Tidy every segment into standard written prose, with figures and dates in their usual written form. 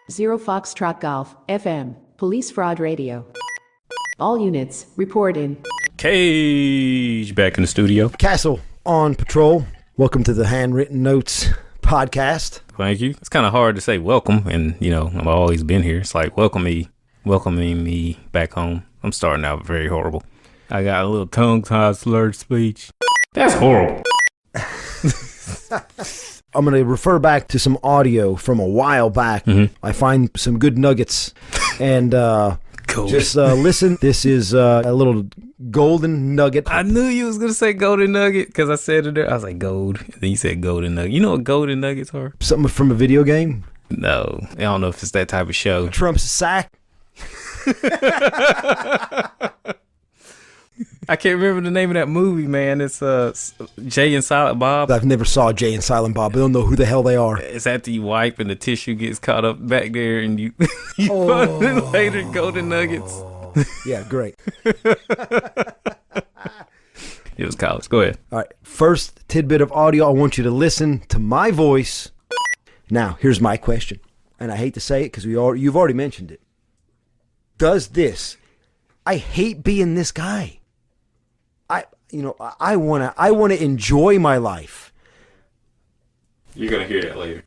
0 Foxtrot Golf, FM, Police Fraud Radio. All units, report in. Cage, back in the studio. Castle on patrol. Welcome to the Handwritten Notes podcast. Thank you. It's kind of hard to say welcome, and, you know, I've always been here. It's like welcoming me back home. I'm starting out very horrible. I got a little tongue-tied slurred speech. That's horrible. I'm going to refer back to some audio from a while back. Mm-hmm. I find some good nuggets. And cool. Just listen. This is a little golden nugget. I knew you was going to say golden nugget because I said it there. I was like, gold. And then you said golden nugget. You know what golden nuggets are? Something from a video game? No. I don't know if it's that type of show. Trump's sack? I can't remember the name of that movie, man. It's Jay and Silent Bob. I've never saw Jay and Silent Bob. I don't know who the hell they are. It's after you wipe and the tissue gets caught up back there and you find it later golden nuggets. Yeah, great. It was college. Go ahead. All right. First tidbit of audio. I want you to listen to my voice. Now, here's my question. And I hate to say it because you've already mentioned it. Does this... I hate being this guy. I want to enjoy my life. You're going to hear that later.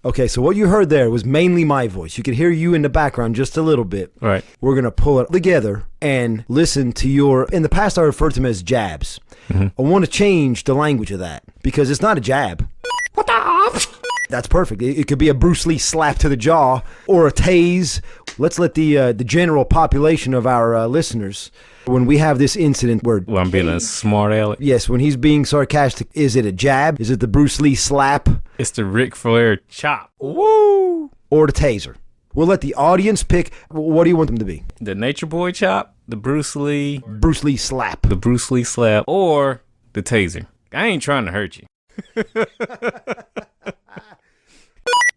Okay, so what you heard there was mainly my voice. You could hear you in the background just a little bit. Right. We're going to pull it together and listen to your... In the past, I referred to them as jabs. Mm-hmm. I want to change the language of that because it's not a jab. What the... That's perfect. It could be a Bruce Lee slap to the jaw or a tase. Let's let the general population of our listeners, when we have this incident where... Well, I'm being a smart aleck. Yes, when he's being sarcastic, is it a jab? Is it the Bruce Lee slap? It's the Ric Flair chop. Woo! Or the taser. We'll let the audience pick. What do you want them to be? The Nature Boy chop, the Bruce Lee slap. The Bruce Lee slap, or the taser. I ain't trying to hurt you.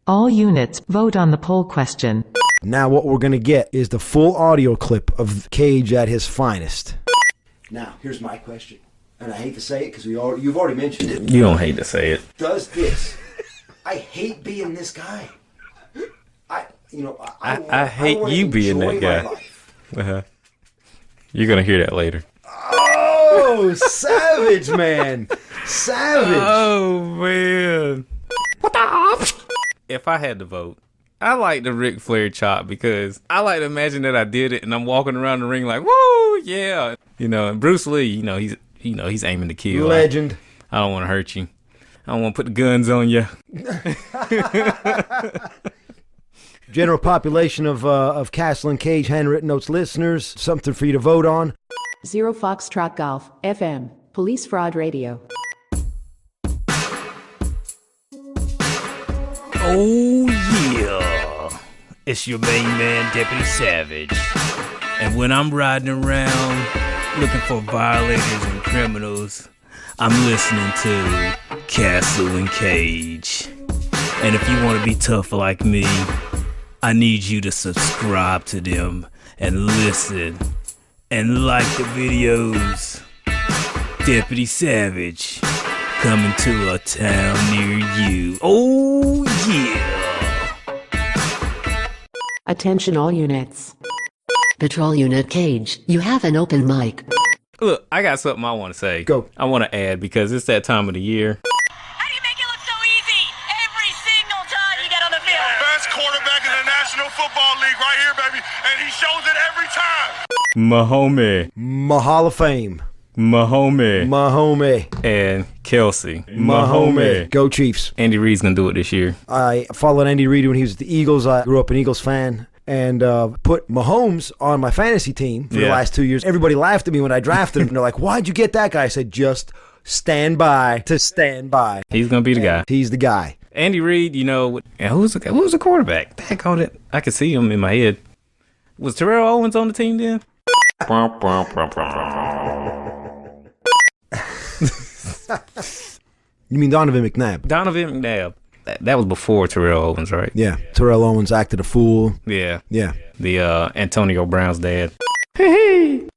All units, vote on the poll question. Now what we're going to get is the full audio clip of Cage at his finest. Now, here's my question. And I hate to say it because you've already mentioned it. You don't hate to say it. Does this... I hate being this guy. I hate you being that guy. Uh-huh. You're going to hear that later. Oh, savage, man. Savage. Oh, man. What the... If I had to vote, I like the Ric Flair chop because I like to imagine that I did it and I'm walking around the ring like, woo, yeah. And Bruce Lee, he's aiming to kill. Legend. I don't want to hurt you. I don't want to put the guns on you. General population of Castle and Cage Handwritten Notes listeners, something for you to vote on. 0 Foxtrot Golf, FM, Police Fraud Radio. Oh, yeah. It's your main man, Deputy Savage. And when I'm riding around looking for violators and criminals, I'm listening to Castle and Cage. And if you want to be tough like me, I need you to subscribe to them and listen and like the videos. Deputy Savage. Coming to a town near you. Oh, yeah. Attention all units. Patrol Unit Cage, you have an open mic. Look, I got something I want to say. Go. I want to add because it's that time of the year. How do you make it look so easy? Every single time you get on the field. Best quarterback in the National Football League right here, baby. And he shows it every time. Mahomie. Hall of Fame. Mahomie. And Kelsey. Mahomie. Go Chiefs. Andy Reid's going to do it this year. I followed Andy Reid when he was at the Eagles. I grew up an Eagles fan and put Mahomes on my fantasy team for the last 2 years. Everybody laughed at me when I drafted him. And they're like, why'd you get that guy? I said, just stand by. He's going to be the guy. He's the guy. Andy Reid, who was the quarterback? Back on it. I could see him in my head. Was Terrell Owens on the team then? You mean Donovan McNabb? Donovan McNabb. That was before Terrell Owens, right? Yeah. Terrell Owens acted a fool. Yeah. Yeah. The Antonio Brown's dad. Hey.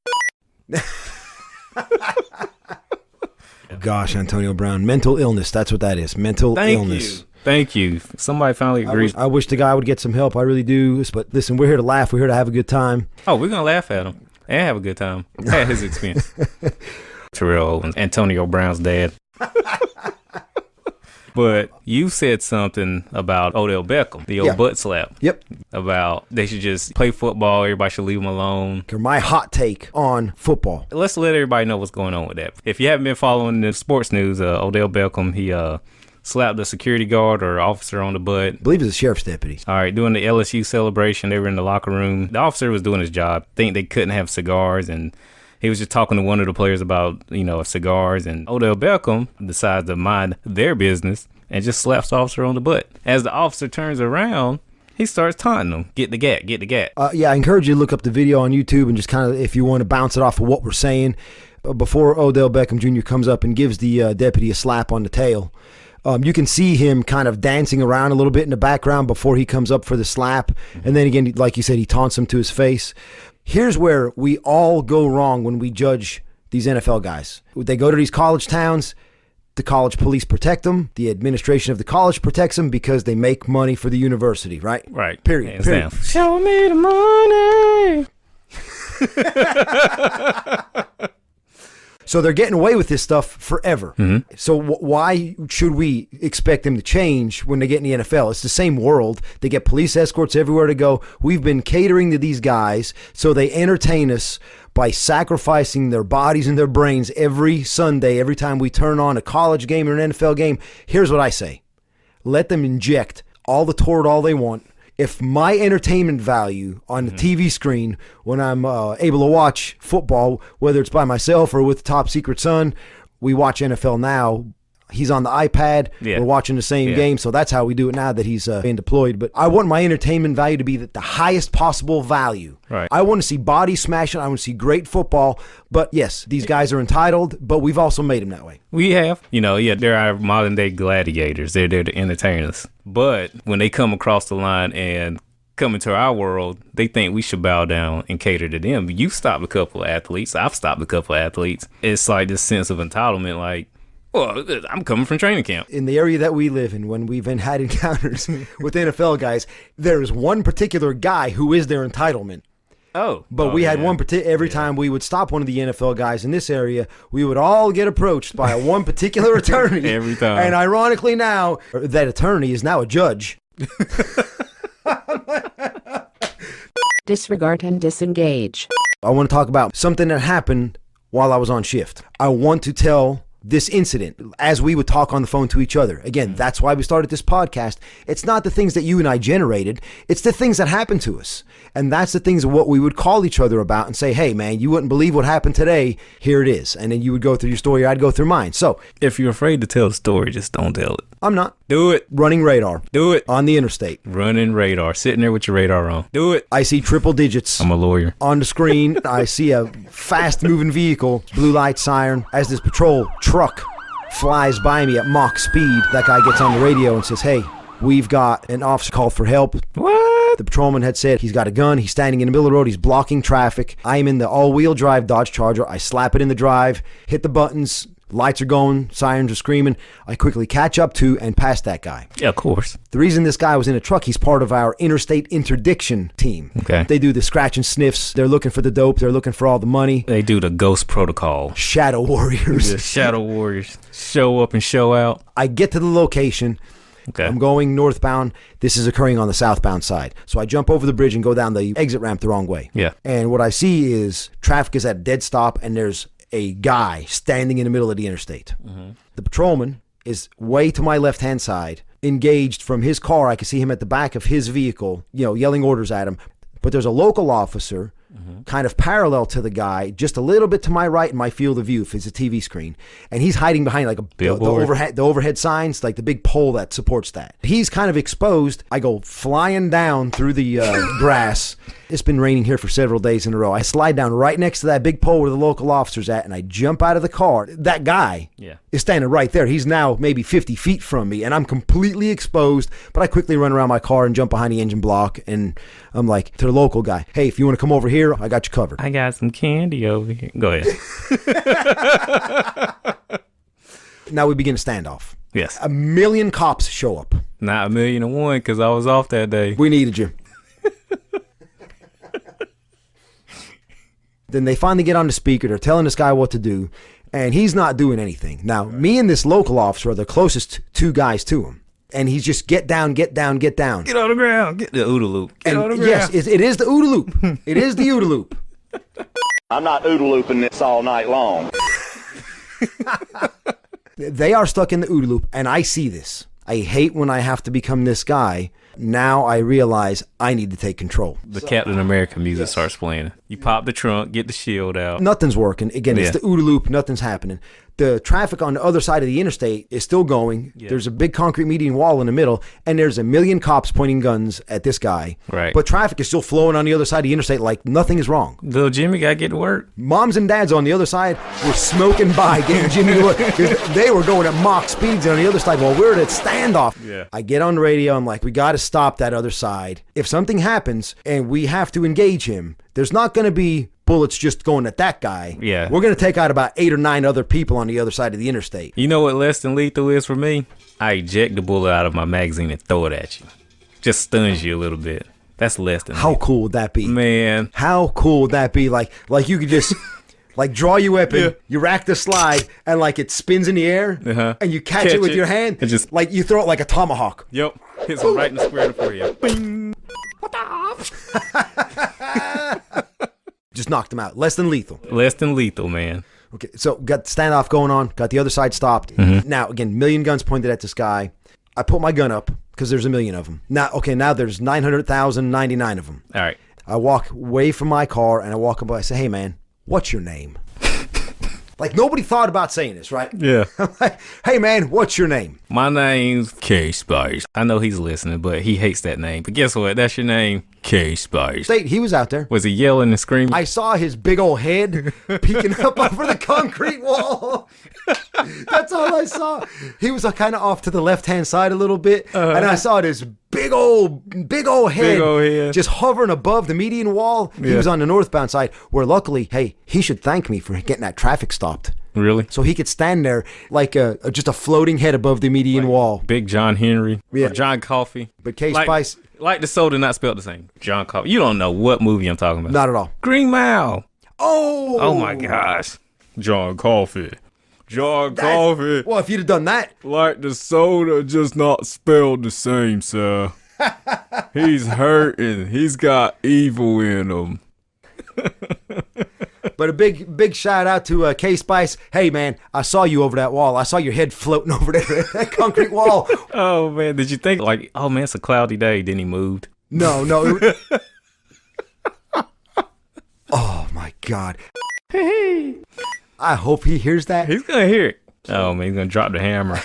Gosh, Antonio Brown. Mental illness. That's what that is. Mental illness. Thank you. Somebody finally agrees. I wish the guy would get some help. I really do. But listen, we're here to laugh. We're here to have a good time. Oh, we're going to laugh at him and have a good time at his expense. Terrell Owens, Antonio Brown's dad. But you said something about Odell Beckham, the old butt slap. Yep. About they should just play football. Everybody should leave him alone. My hot take on football. Let's let everybody know what's going on with that. If you haven't been following the sports news, Odell Beckham, he slapped a security guard or officer on the butt. I believe it's a sheriff's deputy. All right, doing the LSU celebration, they were in the locker room. The officer was doing his job. Think they couldn't have cigars, and he was just talking to one of the players about, cigars, and Odell Beckham decides to mind their business and just slaps the officer on the butt. As the officer turns around, he starts taunting him. Get the gat, get the gat. I encourage you to look up the video on YouTube and just kind of, if you want to bounce it off of what we're saying, before Odell Beckham Jr. comes up and gives the deputy a slap on the tail. You can see him kind of dancing around a little bit in the background before he comes up for the slap. And then again, like you said, he taunts him to his face. Here's where we all go wrong when we judge these NFL guys. They go to these college towns. The college police protect them. The administration of the college protects them because they make money for the university, right? Right. Period. Show me the money. So they're getting away with this stuff forever. Mm-hmm. So why should we expect them to change when they get in the NFL? It's the same world. They get police escorts everywhere to go. We've been catering to these guys so they entertain us by sacrificing their bodies and their brains every Sunday, every time we turn on a college game or an NFL game. Here's what I say. Let them inject all the Toradol they want. If my entertainment value on the TV screen when I'm able to watch football, whether it's by myself or with Top Secret Son, we watch NFL Now. He's on the iPad. Yeah. We're watching the same game. So that's how we do it now that he's being deployed. But I want my entertainment value to be the highest possible value. Right. I want to see body smashing. I want to see great football. But yes, these guys are entitled, but we've also made them that way. We have. They're our modern day gladiators. They're there to entertain us. But when they come across the line and come into our world, they think we should bow down and cater to them. You've stopped a couple of athletes. I've stopped a couple of athletes. It's like this sense of entitlement, like, well, I'm coming from training camp. In the area that we live in, when we've had encounters with NFL guys, there is one particular guy who is their entitlement. But we had one every time we would stop one of the NFL guys in this area, we would all get approached by one particular attorney. Every time. And ironically now, that attorney is now a judge. Disregard and disengage. I want to talk about something that happened while I was on shift. I want to tell this incident as we would talk on the phone to each other. Again, that's why we started this podcast. It's not the things that you and I generated. It's the things that happened to us. And that's the things of what we would call each other about and say, hey, man, you wouldn't believe what happened today. Here it is. And then you would go through your story. I'd go through mine. So if you're afraid to tell the story, just don't tell it. I'm not. Do it. Running radar. Do it. On the interstate. Running radar. Sitting there with your radar on. Do it. I see triple digits. I'm a lawyer. On the screen, I see a fast-moving vehicle, blue light siren, as this patrol truck flies by me at Mach speed. That guy gets on the radio and says, hey, we've got an officer called for help. What? The patrolman had said he's got a gun. He's standing in the middle of the road. He's blocking traffic. I am in the all-wheel drive Dodge Charger. I slap it in the drive, hit the buttons. Lights are going, sirens are screaming. I quickly catch up to and pass that guy. Yeah, of course. The reason this guy was in a truck, he's part of our Interstate interdiction team. Okay. They do the scratch and sniffs. They're looking for the dope. They're looking for all the money. They do the ghost protocol. Shadow warriors. The shadow warriors. Show up and show out. I get to the location. Okay. I'm going northbound. This is occurring on the southbound side. So I jump over the bridge and go down the exit ramp the wrong way. Yeah. And what I see is traffic is at a dead stop and there's a guy standing in the middle of the interstate. Mm-hmm. The patrolman is way to my left-hand side, engaged from his car. I can see him at the back of his vehicle, yelling orders at him. But there's a local officer kind of parallel to the guy, just a little bit to my right in my field of view, if it's a TV screen. And he's hiding behind like the overhead signs, like the big pole that supports that. He's kind of exposed. I go flying down through the grass. It's been raining here for several days in a row. I slide down right next to that big pole where the local officer's at, and I jump out of the car. That guy is standing right there. He's now maybe 50 feet from me, and I'm completely exposed, but I quickly run around my car and jump behind the engine block, and I'm like, to the local guy, hey, if you want to come over here, I got you covered. I got some candy over here. Go ahead. Now we begin a standoff. Yes. 1 million cops show up. Not 1,000,001 because I was off that day. We needed you. Then they finally get on the speaker. They're telling this guy what to do, and he's not doing anything. Now, me and this local officer are the closest two guys to him, and he's just get down, get down, get down. Get on the ground. Get the OODA loop. Get on the ground. Yes, it is the OODA loop. It is the OODA loop. I'm not OODA looping this all night long. They are stuck in the OODA loop, and I see this. I hate when I have to become this guy. Now I realize I need to take control. The Captain America music starts playing. You pop the trunk, get the shield out. Nothing's working. Again, it's the OODA loop. Nothing's happening. The traffic on the other side of the interstate is still going. Yeah. There's a big concrete median wall in the middle, and there's 1 million cops pointing guns at this guy. Right. But traffic is still flowing on the other side of the interstate like nothing is wrong. Little Jimmy got to get to work. Moms and dads on the other side were smoking by, getting Jimmy to work. 'Cause they were going at Mach speeds on the other side while we're at standoff. Yeah. I get on the radio. I'm like, we got to stop that other side. If something happens and we have to engage him, there's not going to be bullets just going at that guy. Yeah. We're going to take out about 8 or 9 other people on the other side of the interstate. You know what less than lethal is for me? I eject the bullet out of my magazine and throw it at you. Just stuns you a little bit. That's less than How lethal. cool would that be? Man. How cool would that be? Like you could just like draw your weapon, you rack the slide, and like it spins in the air, and you catch it with your hand, and just like you throw it like a tomahawk. Yep. Hits him right in the square of the forehead. Bing. Just knocked him out. Less than lethal. Less than lethal, man. Okay, so got the standoff going on. Got the other side stopped. Now, again, 1 million guns pointed at this guy. I put my gun up because there's 1 million of them. Now there's 900,099 of them. All right. I walk away from my car and I walk up. I say, "Hey, man, what's your name?" Like nobody thought about saying this, right? Yeah. I'm like, "Hey, man, what's your name?" My name's K-Spice. I know he's listening, but he hates that name. But guess what? That's your name, K-Spice. He was out there. Was he yelling and screaming? I saw his big old head peeking up over the concrete wall. That's all I saw. He was kind of off to the left-hand side a little bit, and I saw this big old head just hovering above the median wall. He was on the northbound side, where luckily, hey, he should thank me for getting that traffic stopped. Really? So he could stand there like just a floating head above the median wall. Big John Henry. Yeah. Or John Coffey. But K-Spice... Like the soda not spelled the same. John Coffey. You don't know what movie I'm talking about. Not at all. Green Mile. Oh my gosh. John Coffey. John Coffey. Well, if you'd have done that... Like the soda, just not spelled the same, sir. He's hurting. He's got evil in him. But a big shout out to K-Spice. Hey, man, I saw you over that wall. I saw your head floating over that concrete wall. Oh, man. Did you think, like, oh, man, it's a cloudy day. Then he moved. No. Oh, my God. I hope he hears that. He's going to hear it. Oh, man, he's going to drop the hammer.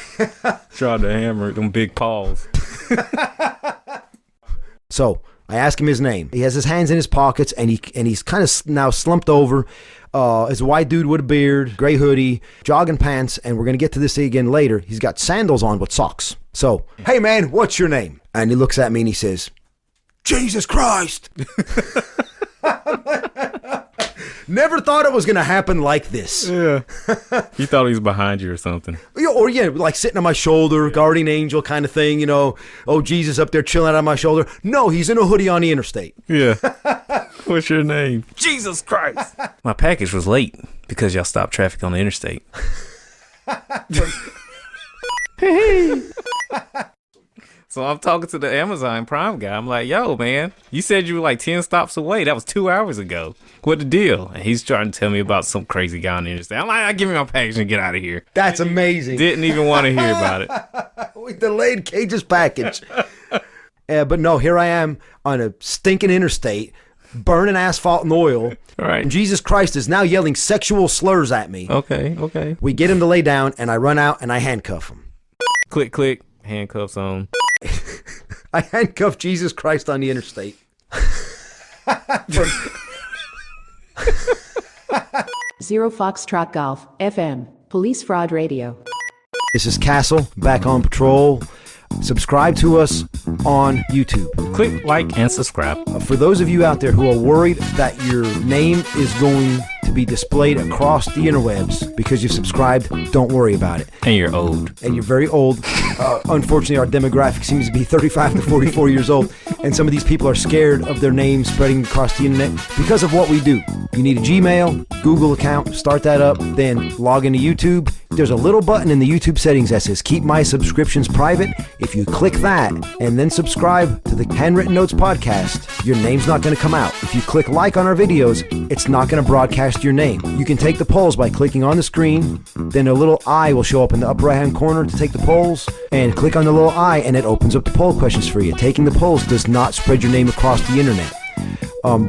Drop the hammer. Them big paws. So I ask him his name. He has his hands in his pockets, and he's kind of now slumped over. He's a white dude with a beard, gray hoodie, jogging pants, and we're going to get to this again later. He's got sandals on with socks. So, "Hey, man, what's your name?" And he looks at me and he says, "Jesus Christ." Never thought it was going to happen like this. Yeah. You thought he was behind you or something. Or, like sitting on my shoulder, guardian angel kind of thing, Oh, Jesus up there chilling on my shoulder. No, he's in a hoodie on the interstate. Yeah. What's your name? Jesus Christ. My package was late because y'all stopped traffic on the interstate. So I'm talking to the Amazon Prime guy. I'm like, "Yo, man, you said you were like 10 stops away. That was 2 hours ago. What the deal?" And he's trying to tell me about some crazy guy on the interstate. I'm like, "Give me my package and get out of here." That's amazing. Didn't even want to hear about it. We delayed Cage's package. But no, here I am on a stinking interstate, burning asphalt and oil. All right. And Jesus Christ is now yelling sexual slurs at me. Okay. We get him to lay down, and I run out and I handcuff him. Click, click. Handcuffs on. I handcuff Jesus Christ on the interstate. Zero Foxtrot Golf, FM, Police Fraud Radio. This is Castle, back on patrol. Subscribe to us on YouTube. Click like and subscribe. For those of you out there who are worried that your name is going to be displayed across the interwebs. Because you've subscribed, don't worry about it. And you're old. And you're very old. Unfortunately, our demographic seems to be 35 to 44 years old. And some of these people are scared of their names spreading across the internet because of what we do. You need a Gmail, Google account, start that up, then log into YouTube. There's a little button in the YouTube settings that says keep my subscriptions private. If you click that and then subscribe to the Handwritten Notes podcast, your name's not going to come out. If you click like on our videos, it's not going to broadcast your name. You can take the polls by clicking on the screen, then a little eye will show up in the upper right hand corner to take the polls, and click on the little eye and it opens up the poll questions for you. Taking the polls does not spread your name across the internet.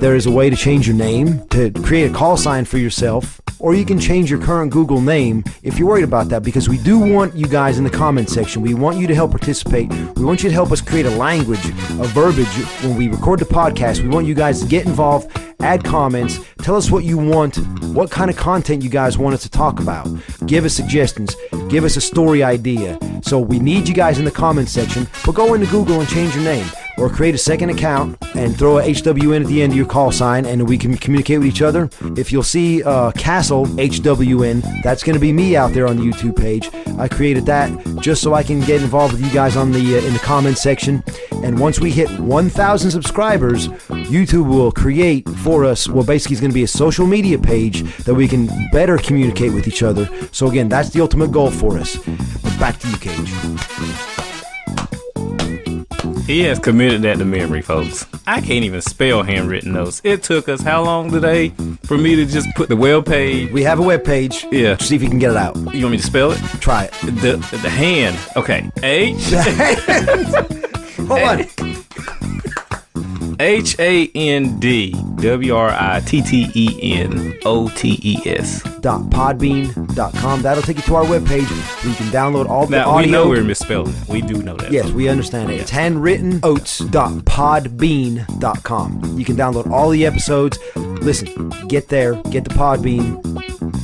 There is a way to change your name, to create a call sign for yourself, or you can change your current Google name if you're worried about that, because we do want you guys in the comment section. We want you to help participate. We want you to help us create a language, a verbiage when we record the podcast. We want you guys to get involved, add comments, tell us what you want, what kind of content you guys want us to talk about. Give us suggestions, give us a story idea. So we need you guys in the comment section, but go into Google and change your name. Or create a second account and throw a HWN at the end of your call sign, and we can communicate with each other. If you'll see Castle HWN, that's going to be me out there on the YouTube page. I created that just so I can get involved with you guys on the in the comment section. And once we hit 1,000 subscribers, YouTube will create for us, well, basically it's going to be a social media page that we can better communicate with each other. So again, that's the ultimate goal for us. But back to you, Cage. He has committed that to memory, folks. I can't even spell Handwritten Notes. It took us how long today for me to just put the web page? We have a web page. Yeah. See if you can get it out. You want me to spell it? Try it. The hand. Okay. Hold on. HANDWRITTENOTES.podbean.com. That'll take you to our webpage where you can download all the now, audio. We know we're misspelling it. We do know that. Yes, we understand it. It's handwrittenotes.podbean.com. You can download all the episodes. Listen, get there, get the Podbean,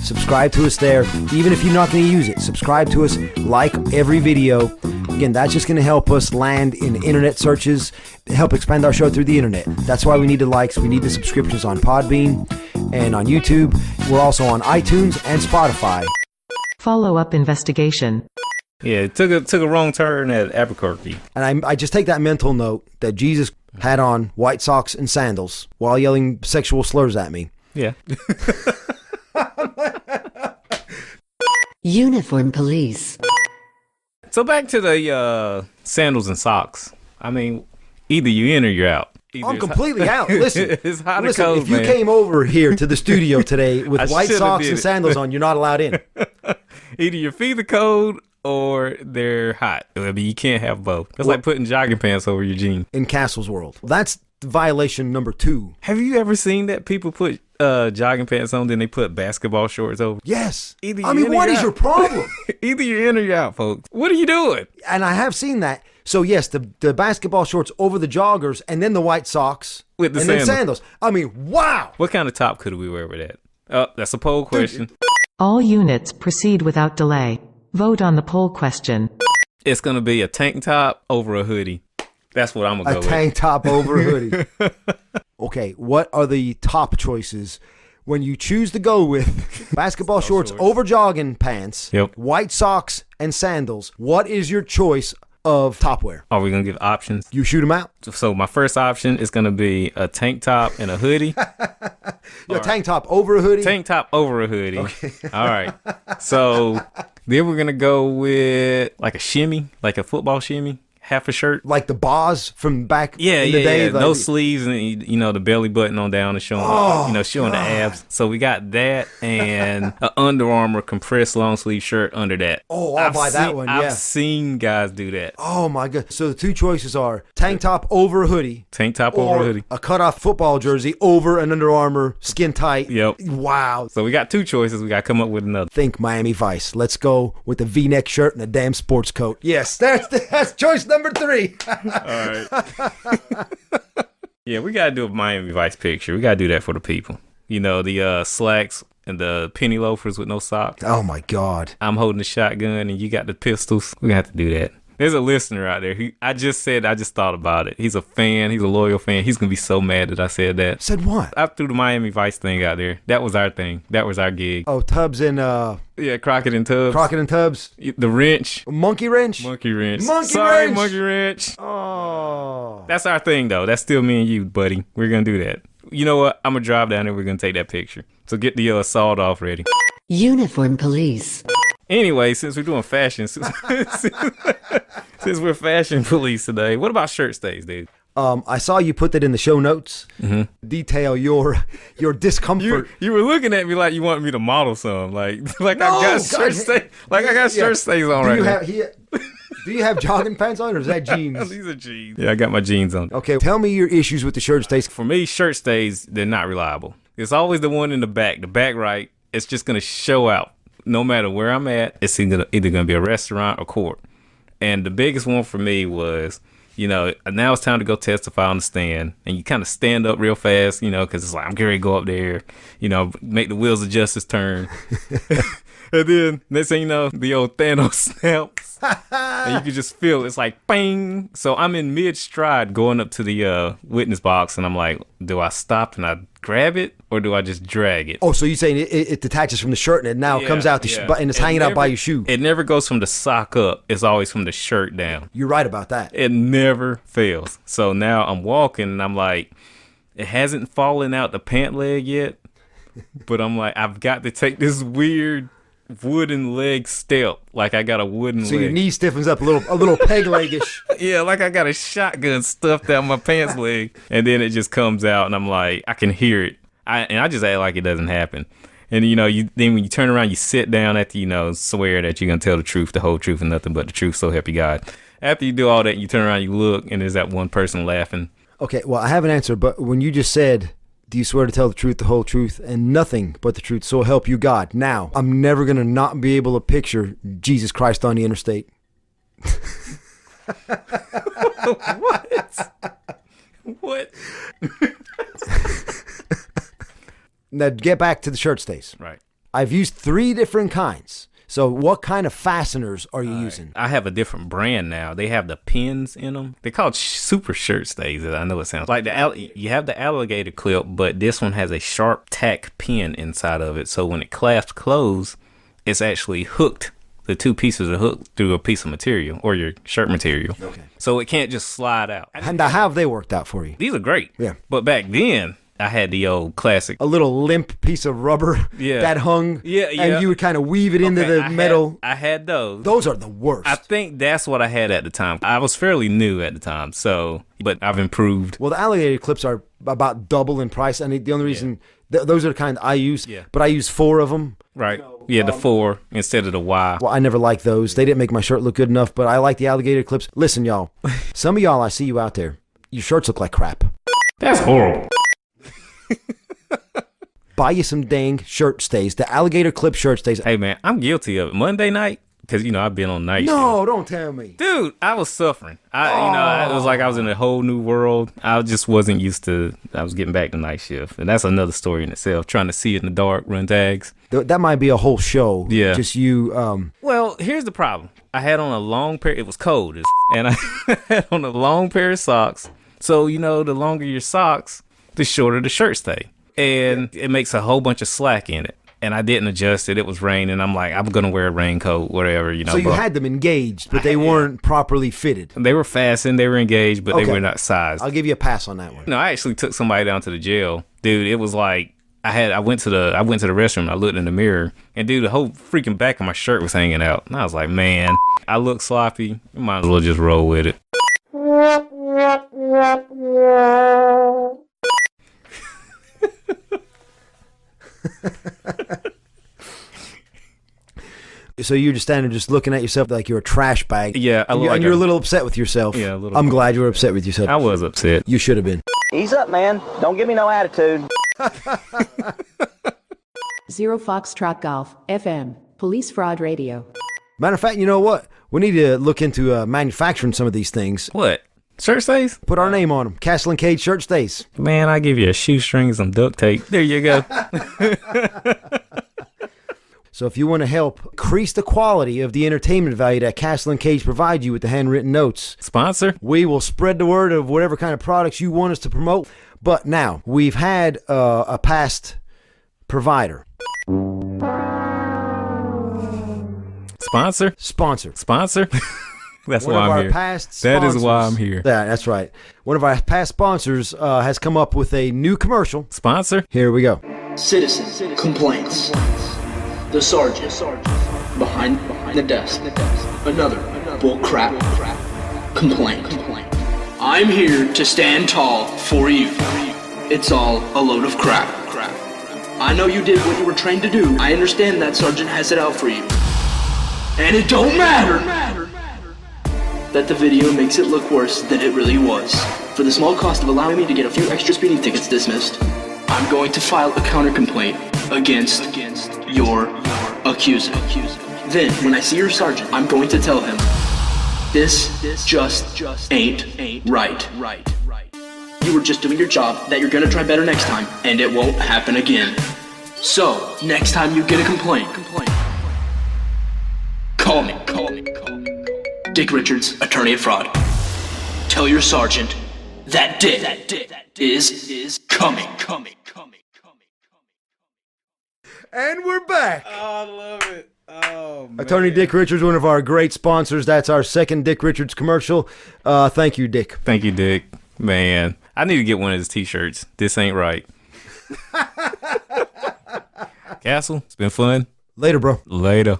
subscribe to us there. Even if you're not going to use it, subscribe to us, like every video. Again, that's just going to help us land in internet searches, help expand our show through the internet. That's why we need the likes, we need the subscriptions on Podbean and on YouTube. We're also on iTunes and Spotify. Follow-up investigation. Yeah, it took a wrong turn at Albuquerque. And I just take that mental note that Jesus had on white socks and sandals while yelling sexual slurs at me. Yeah. Uniform police. So back to the sandals and socks. I mean, either you're in or you're out. I'm completely out. Listen, it's hot listen, cold, if you man. came over here to the studio today with I white should've socks did and it. sandals on, you're not allowed in. Either your feet are cold or they're hot. I mean, you can't have both. That's like putting jogging pants over your jeans. In Castle's world. That's violation number 2. Have you ever seen that people put jogging pants on, then they put basketball shorts over? Yes. Either I you're mean, in or what you're is your out. problem? Either you're in or you're out, folks. What are you doing? And I have seen that. So yes, the basketball shorts over the joggers, and then the white socks With the and sandals. then sandals. I mean, wow. What kind of top could we wear with that? Oh, that's a poll question. All units proceed without delay. Vote on the poll question. It's going to be a tank top over a hoodie. That's what I'm going to A go with. tank top over a hoodie. Okay, what are the top choices when you choose to go with basketball shorts over jogging pants, Yep. white socks, and sandals? What is your choice of topwear? Are we going to give options? You shoot them out. So my first option is going to be a tank top and a hoodie. Your tank top over a hoodie. Tank top over a hoodie. Okay. All right. So then we're going to go with like a shimmy, like a football shimmy. Half a shirt. Like the bars from back Yeah, in the day. Like, no sleeves and the belly button on down and showing, showing the abs. So we got that and an Under Armour compressed long sleeve shirt under that. Oh, I'll buy that one, yeah. I've seen guys do that. Oh my god. So the 2 choices are tank top over a hoodie. Tank top over a hoodie. A cutoff football jersey over an Under Armour skin tight. Yep. Wow. So we got 2 choices. We got to come up with another. Think Miami Vice. Let's go with the V-neck shirt and a damn sports coat. Yes, that's choice number 3. All right. Yeah, we got to do a Miami Vice picture. We got to do that for the people. The slacks and the penny loafers with no socks. Oh my god. I'm holding the shotgun and you got the pistols. We got to do that. There's a listener out there. I just thought about it. He's a fan. He's a loyal fan. He's going to be so mad that I said that. Said what? I threw the Miami Vice thing out there. That was our thing. That was our gig. Oh, Tubbs and Yeah, Crockett and Tubbs. Crockett and Tubbs. The wrench. Monkey wrench. Monkey wrench. Sorry, Monkey wrench. Oh. That's our thing, though. That's still me and you, buddy. We're going to do that. You know what? I'm going to drive down there. We're going to take that picture. So get the sawed off ready. Uniform police. Anyway, since we're doing fashion, since we're fashion police today, what about shirt stays, dude? I saw you put that in the show notes. Mm-hmm. Detail your discomfort. You were looking at me like you wanted me to model some, like I got shirt stays, like I got shirt stays on right now. Do you have jogging pants on, or is that jeans? These are jeans. Yeah, I got my jeans on. Okay, tell me your issues with the shirt stays. For me, shirt stays, they're not reliable. It's always the one in the back right. It's just gonna show out. No matter where I'm at, it's either going to be a restaurant or court. And the biggest one for me was, now it's time to go testify on the stand. And you kind of stand up real fast, because it's like, I'm getting ready to go up there, make the wheels of justice turn. And then next thing you know, the old Thanos snaps. And you can just feel it's like bang. So I'm in mid stride going up to the witness box, and I'm like, do I stop and I grab it, or do I just drag it? Oh, so you're saying it detaches from the shirt and it now comes out and it's hanging out by your shoe. It never goes from the sock up. It's always from the shirt down. You're right about that. It never fails. So now I'm walking and I'm like, it hasn't fallen out the pant leg yet, but I'm like, I've got to take this weird wooden leg step, like I got a wooden leg. So your knee stiffens up a little peg leg-ish. Yeah, like I got a shotgun stuffed down my pants leg, and then it just comes out, and I'm like, I can hear it. I just act like it doesn't happen. And then when you turn around, you sit down after swear that you're gonna tell the truth, the whole truth, and nothing but the truth. So help you God. After you do all that, you turn around, you look, and there's that one person laughing. Okay, well I have an answer, but when you just said, do you swear to tell the truth, the whole truth, and nothing but the truth, so help you God? Now, I'm never going to not be able to picture Jesus Christ on the interstate. What? Now, get back to the shirt stays. Right. I've used 3 different kinds. So what kind of fasteners are you using? I have a different brand now. They have the pins in them. They're called super shirt stays. I know it sounds like you have the alligator clip, but this one has a sharp tack pin inside of it. So when it clasps closed, it's actually hooked. The 2 pieces are hooked through a piece of material or your shirt material. Okay. So it can't just slide out. And how have they worked out for you? These are great. Yeah. But back then, I had the old classic. A little limp piece of rubber that hung. Yeah. And you would kind of weave it into the metal. I had those. Those are the worst. I think that's what I had at the time. I was fairly new at the time, but I've improved. Well, the alligator clips are about double in price. And the only reason, those are the kind I use. Yeah. But I use 4 of them. Right. The 4 instead of the Y. Well, I never liked those. They didn't make my shirt look good enough, but I like the alligator clips. Listen, y'all. Some of y'all, I see you out there. Your shirts look like crap. That's horrible. Buy you some dang shirt stays. The alligator clip shirt stays. Hey, man, I'm guilty of it. Monday night, because, I've been on night shift. No, don't tell me. Dude, I was suffering. It was like I was in a whole new world. I just wasn't used to, I was getting back to night shift. And that's another story in itself, trying to see it in the dark, run tags. That might be a whole show. Yeah. Just you. Well, here's the problem. I had on a long pair, it was cold, and I had on a long pair of socks. So, the longer your socks, the shorter the shirt stay. And it makes a whole bunch of slack in it. And I didn't adjust it. It was raining. I'm like, I'm going to wear a raincoat, whatever, So you had them engaged, but they weren't properly fitted. They were fastened. They were engaged, but they were not sized. I'll give you a pass on that one. No, I actually took somebody down to the jail. Dude, it was like, I went to the restroom. I looked in the mirror, and dude, the whole freaking back of my shirt was hanging out. And I was like, man, I look sloppy. You might as well just roll with it. So you're just standing, just looking at yourself like you're a trash bag. Yeah, and you're a little upset with yourself. Yeah, a little. I'm glad you were upset with yourself. I was upset. You should have been. Ease up, man. Don't give me no attitude. 0 Foxtrot Golf, FM, Police Fraud Radio. Matter of fact, you know what? We need to look into manufacturing some of these things. What? Shirt stays? Put our name on them. Castle and Cage shirt stays. Man, I give you a shoestring and some duct tape. There you go. So if you want to help increase the quality of the entertainment value that Castle and Cage provide you with the handwritten notes, Sponsor? we will spread the word of whatever kind of products you want us to promote. But now, we've had a past provider. Sponsor? Sponsor. Sponsor? That's One why of I'm our here. past That is sponsors- why I'm here. Yeah, that's right. One of our past sponsors has come up with a new commercial. Sponsor? Here we go. Citizen complaints. The sergeant behind the desk. Another bull crap complaint. I'm here to stand tall for you. It's all a load of crap. I know you did what you were trained to do. I understand that sergeant has it out for you. And it don't matter that the video makes it look worse than it really was. For the small cost of allowing me to get a few extra speeding tickets dismissed, I'm going to file a counter-complaint against your accuser. Then, when I see your sergeant, I'm going to tell him, this just ain't right. You were just doing your job, that you're gonna try better next time, and it won't happen again. So, next time you get a complaint, call me. Dick Richards, attorney at fraud. Tell your sergeant that Dick is coming. And we're back. Oh, I love it. Oh, man. Attorney Dick Richards, one of our great sponsors. That's our second Dick Richards commercial. Thank you, Dick. Thank you, Dick. Man, I need to get one of his t-shirts. This ain't right. Castle, it's been fun. Later, bro. Later.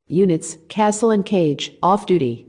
Units, Castle and Cage, off duty.